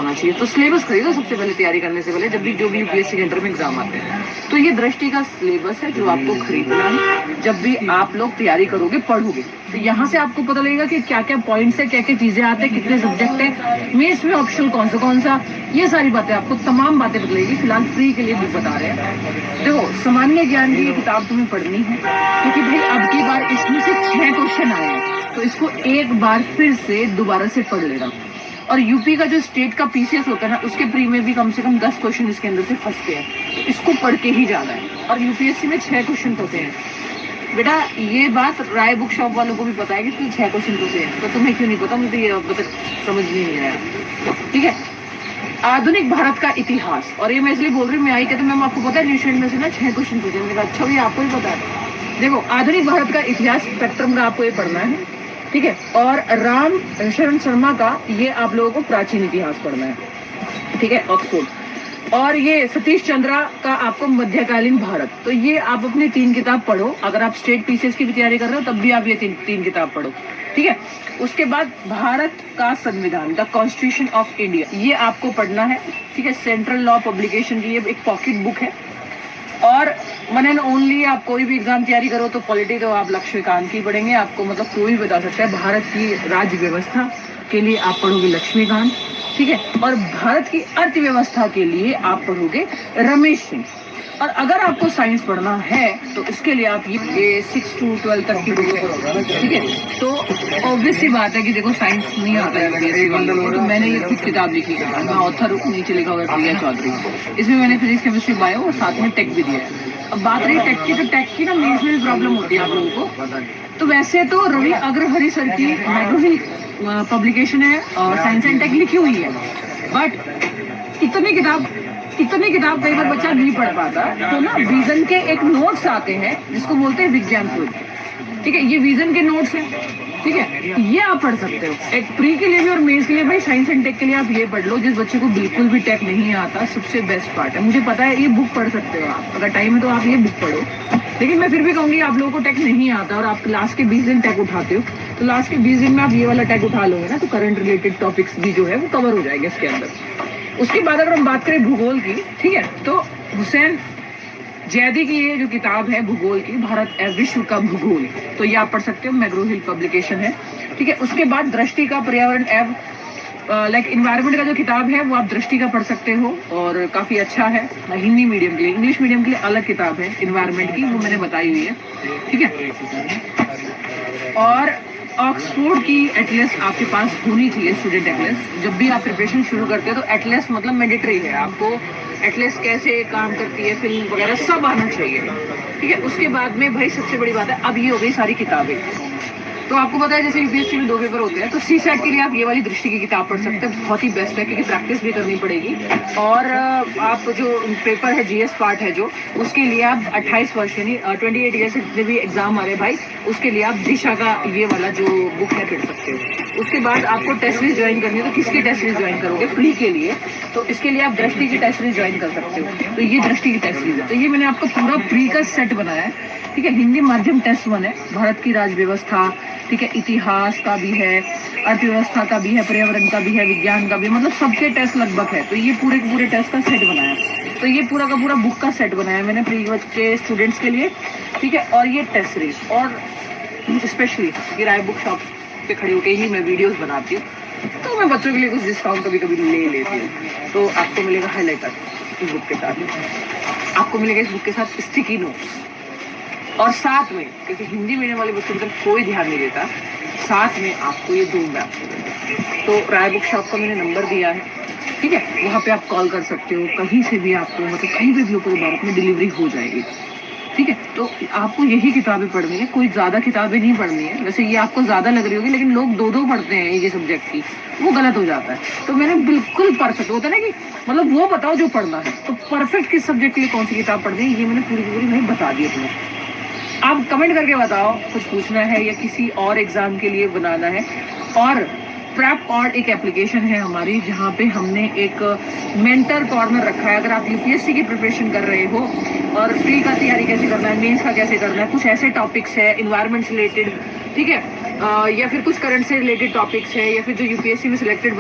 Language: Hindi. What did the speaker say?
होना चाहिए। तो सिलेबस खरीदो सबसे पहले तैयारी करने से पहले, जब भी जो भी यूपीएससी के इंटर में एग्जाम आते हैं। तो ये दृष्टि का सिलेबस है जो आपको खरीदना है जब भी आप लोग तैयारी करोगे, पढ़ोगे। तो यहाँ से आपको पता लगेगा कि क्या क्या पॉइंट्स है, क्या क्या चीजें आते हैं, कितने सब्जेक्ट है, मेंस में ऑप्शनल कौन सा, ये सारी बातें आपको तमाम बातें बदलेगी। फिलहाल फ्री के लिए बुक बता रहे हैं। देखो, सामान्य ज्ञान की ये किताब तुम्हें पढ़नी है, क्योंकि भाई अब की बार इसमें से 6 क्वेश्चन आए हैं, तो इसको एक बार फिर से दोबारा से पढ़ लेना। और यूपी का जो स्टेट का पीसीएस होता है ना, उसके प्री में भी कम से कम 10 क्वेश्चन इसके अंदर से फंसते हैं, तो इसको पढ़ के ही जाना है। और यूपीएससी में 6 क्वेश्चन होते हैं बेटा, ये बात राय बुक शॉप वालों को भी पता है कि 6 क्वेश्चन होते हैं, तो तुम्हें क्यों नहीं पता, मुझे ये अब तक समझ नहीं आया। ठीक है, आधुनिक भारत का इतिहास, और ये मैं इसलिए बोल रही हूँ, मैं आई कहते मैम आपको पता है न्यूट्रिएंट में से ना 6 क्वेश्चन पूछे। मैंने कहा अच्छा भैया आपको ही पता है। देखो, आधुनिक भारत का इतिहास स्पेक्ट्रम का आपको ये पढ़ना है, ठीक है। और राम शरण शर्मा का ये आप लोगों को प्राचीन इतिहास पढ़ना है, ठीक है, ऑक्सफोर्ड। और ये सतीश चंद्रा का आपको मध्यकालीन भारत। तो ये आप अपनी 3 किताब पढ़ो। अगर आप स्टेट पीसीएस की भी तैयारी कर रहे हो तब भी आप ये तीन किताब पढ़ो, ठीक है। उसके बाद भारत का संविधान, द कॉन्स्टिट्यूशन ऑफ इंडिया, ये आपको पढ़ना है, ठीक है। सेंट्रल लॉ पब्लिकेशन की ये एक पॉकेट बुक है। और वन एंड ओनली आप कोई भी एग्जाम तैयारी करो तो पॉलिटी तो आप लक्ष्मीकांत की पढ़ेंगे, आपको मतलब कोई भी बता सकता है। भारत की राज्य व्यवस्था के लिए आप पढ़ोगे लक्ष्मीकांत, ठीक है। और भारत की अर्थव्यवस्था के लिए आप पढ़ोगे रमेश सिंह। और अगर आपको साइंस पढ़ना है तो इसके लिए आप ये 6 to 12 तक की बुक है, ठीक है। तो ऑब्वियस सी बात है कि देखो साइंस नहीं आता है यूपीएससी वालों को, तो मैंने ये खुद किताब लिखी है, ऑथर नीचे लिखा हुआ है प्रिया चौधरी। इसमें मैंने फिजिक्स, केमिस्ट्री, बायो और साथ में टेक भी दिया है। अब बात रही टेक की, तो टेक की ना मेंस में भी प्रॉब्लम होती है आप लोगों को। तो वैसे तो रवि अग्रहरि सर की मैग्रोहिल पब्लिकेशन है और साइंस एंड टेक लिखी हुई है, बट इतनी किताब कई बार बच्चा नहीं पढ़ पाता। तो ना विजन के एक नोट्स आते हैं जिसको बोलते हैं विज्ञान सूत्र, ठीक है। ये विजन के नोट्स हैं, ठीक है, ये आप पढ़ सकते हो। एक प्री के लिए भी और मेंस के लिए। भाई साइंस एंड टेक के लिए आप ये पढ़ लो। जिस बच्चे को बिल्कुल भी टेक नहीं आता, सबसे बेस्ट पार्ट है, मुझे पता है, ये बुक पढ़ सकते हो आप, अगर टाइम है तो आप ये बुक पढ़ो। लेकिन मैं फिर भी कहूंगी आप लोगों को टेक नहीं आता और आप लास्ट के 20 दिन टेक उठाते हो, तो लास्ट के 20 दिन में आप ये वाला टेक उठा लोगे ना, तो करंट रिलेटेड टॉपिक्स भी जो है वो कवर हो जाएंगे इसके अंदर। उसके बाद अगर हम बात करें भूगोल की, ठीक है, तो हुसैन जैदी की ये जो किताब है भूगोल की, भारत विश्व का भूगोल, तो ये आप पढ़ सकते हो, मैग्रोहिल पब्लिकेशन है, ठीक है। उसके बाद दृष्टि का पर्यावरण लाइक इन्वायरमेंट का जो किताब है वो आप दृष्टि का पढ़ सकते हो, और काफी अच्छा है। हिंदी मीडियम के लिए, इंग्लिश मीडियम के लिए अलग किताब है इन्वायरमेंट की, वो मैंने बताई हुई है, ठीक है। और ऑक्सफोर्ड की एटलस आपके पास होनी चाहिए, स्टूडेंट एटलस। जब भी आप प्रिपरेशन शुरू करते हो तो एटलस मतलब मैंडेटरी है, आपको एटलस कैसे काम करती है, फिल्म वगैरह सब आना चाहिए, ठीक है। उसके बाद में भाई सबसे बड़ी बात है, अब ये हो गई सारी किताबें। तो आपको पता है जैसे यूपीएससी में 2 पेपर होते हैं, तो सीसेट के लिए आप ये वाली दृष्टि की किताब पढ़ सकते हैं, बहुत ही बेस्ट है, क्योंकि प्रैक्टिस भी करनी पड़ेगी। और आप जो पेपर है जीएस पार्ट है जो, उसके लिए आप 28 वर्ष यानी 28 ईयर से जितने भी एग्जाम आ रहे हैं भाई, उसके लिए आप दिशा का ये वाला जो बुक है पढ़ सकते हो। उसके बाद आपको टेस्ट सीरीज ज्वाइन करनी है, तो किसकी टेस्ट सीरीज ज्वाइन करोगे प्री के लिए, तो इसके लिए आप दृष्टि की टेस्ट सीरीज ज्वाइन कर सकते हो। तो ये दृष्टि की टेस्ट सीरीज है, तो ये मैंने आपको पूरा प्री का सेट बनाया है, ठीक है। हिंदी माध्यम टेस्ट 1 है, भारत की राज्य व्यवस्था, ठीक है, इतिहास का भी है, अर्थव्यवस्था का भी है, पर्यावरण का भी है, विज्ञान का भी, मतलब सबके टेस्ट लगभग है। तो ये पूरे के पूरे टेस्ट का सेट बनाया, तो ये पूरा का पूरा बुक का सेट बनाया मैंने प्री के स्टूडेंट्स के लिए, ठीक है। और ये टेस्ट सीरीज, और स्पेशली ये राय बुक शॉप पे खड़े होकर ही मैं वीडियोस बनाती हूँ, तो मैं बच्चों के लिए कुछ डिस्काउंट कभी कभी ले लेती हूँ। तो आपको मिलेगा हाईलाइटर इस बुक के साथ, आपको मिलेगा इस बुक के साथ स्टिकी नोट्स, और साथ में, क्योंकि हिंदी मीडियम वाले बच्चों की तरफ कोई ध्यान नहीं देता, साथ में आपको ये दूंगा। तो राय बुक शॉप का मैंने नंबर दिया है, ठीक है, वहाँ पे आप कॉल कर सकते हो, कहीं से भी आपको, मतलब कहीं भी पूरे भारत में डिलीवरी हो जाएगी, ठीक है। तो आपको यही किताबें पढ़नी है, कोई ज्यादा किताबें नहीं पढ़नी है। वैसे ये आपको ज्यादा लग रही होगी, लेकिन लोग 2-2 पढ़ते हैं ये सब्जेक्ट की, वो गलत हो जाता है। तो मैंने बिल्कुल परफेक्ट होता है ना, कि मतलब वो बताओ जो पढ़ना है, तो परफेक्ट किस सब्जेक्ट के लिए कौन सी किताब पढ़नी है, ये मैंने पूरी की पूरी नहीं बता दी तुम्हें। आप कमेंट करके बताओ कुछ पूछना है या किसी और एग्जाम के लिए बनाना है। और प्रेप कॉर्ड एक एप्लीकेशन है हमारी, जहाँ पे हमने एक मेंटर कॉर्नर रखा है। अगर आप यूपीएससी की प्रिपरेशन कर रहे हो और प्री का तैयारी कैसे करना है, मेंस का कैसे करना है, कुछ ऐसे टॉपिक्स है इन्वायरमेंट से रिलेटेड, ठीक है, या फिर कुछ करंट से रिलेटेड टॉपिक्स है, या फिर जो यूपीएससी में सिलेक्टेड